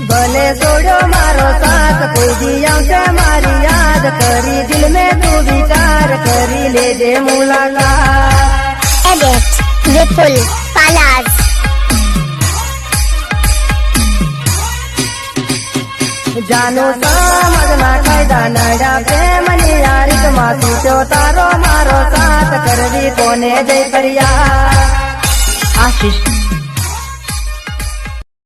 ભલે છોડ્યો મારો સાથ કોઈ દી આવશે મારી યાદ કરી દિલ મેં તું વિચાર કરી લેજે મુલાકાત Edit Vipul Palas. જાનો સમજના કાયદા નડ્યા પ્રેમની યારીક માં તૂટ્યો તારો મારો સાથ કરવી કોને જય કર્યા આશિષ